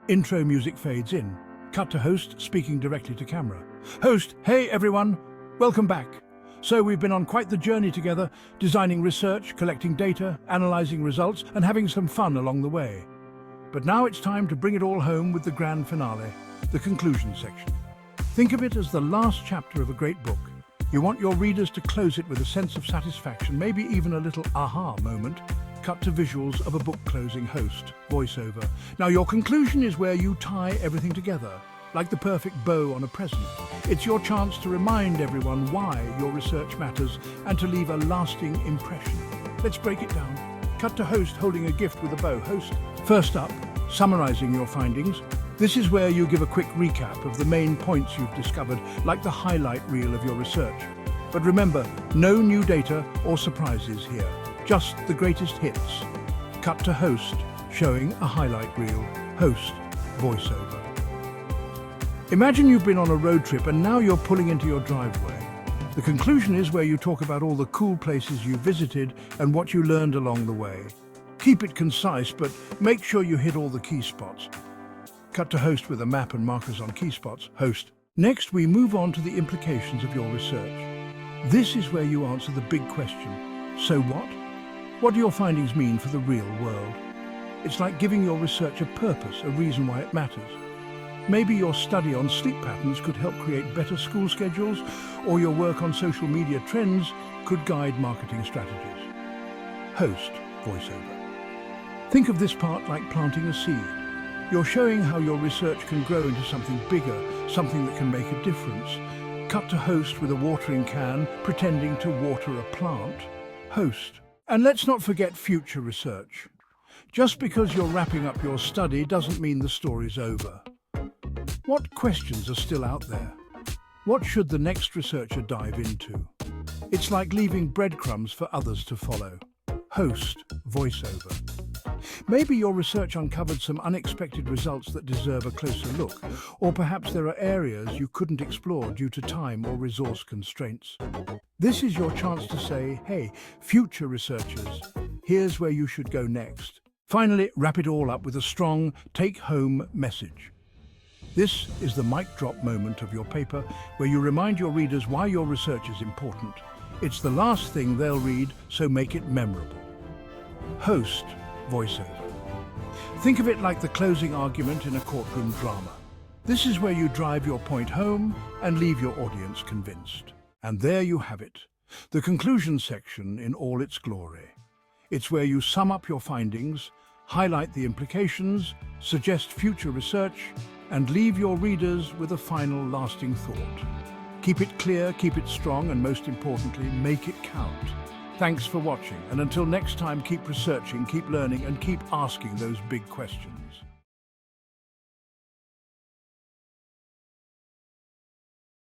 Intro music fades in. Cut to host speaking directly to camera. Host, hey everyone, welcome back. So we've been on quite the journey together, designing research, collecting data, analyzing results, and having some fun along the way. But now it's time to bring it all home with the grand finale, the conclusion section. Think of it as the last chapter of a great book. You want your readers to close it with a sense of satisfaction, maybe even a little aha moment. Cut to visuals of a book closing, host, voiceover. Now your conclusion is where you tie everything together, like the perfect bow on a present. It's your chance to remind everyone why your research matters and to leave a lasting impression. Let's break it down. Cut to host holding a gift with a bow. Host, first up, summarizing your findings. This is where you give a quick recap of the main points you've discovered, like the highlight reel of your research. But remember, no new data or surprises here, just the greatest hits. Cut to host, showing a highlight reel. Host, voiceover. Imagine you've been on a road trip and now you're pulling into your driveway. The conclusion is where you talk about all the cool places you visited and what you learned along the way. Keep it concise, but make sure you hit all the key spots. Cut to host with a map and markers on key spots. Host. Next, we move on to the implications of your research. This is where you answer the big question. So what? What do your findings mean for the real world? It's like giving your research a purpose, a reason why it matters. Maybe your study on sleep patterns could help create better school schedules, or your work on social media trends could guide marketing strategies. Host, voiceover. Think of this part like planting a seed. You're showing how your research can grow into something bigger, something that can make a difference. Cut to host with a watering can, pretending to water a plant. Host. And let's not forget future research. Just because you're wrapping up your study doesn't mean the story's over. What questions are still out there? What should the next researcher dive into? It's like leaving breadcrumbs for others to follow. Host, voiceover. Maybe your research uncovered some unexpected results that deserve a closer look, or perhaps there are areas you couldn't explore due to time or resource constraints. This is your chance to say, hey, future researchers, here's where you should go next. Finally, wrap it all up with a strong take-home message. This is the mic drop moment of your paper where you remind your readers why your research is important. It's the last thing they'll read, so make it memorable. Host, voiceover. Think of it like the closing argument in a courtroom drama. This is where you drive your point home and leave your audience convinced. And there you have it, the conclusion section in all its glory. It's where you sum up your findings, highlight the implications, suggest future research, and leave your readers with a final lasting thought. Keep it clear, keep it strong, and most importantly, make it count. Thanks for watching, and until next time, keep researching, keep learning, and keep asking those big questions.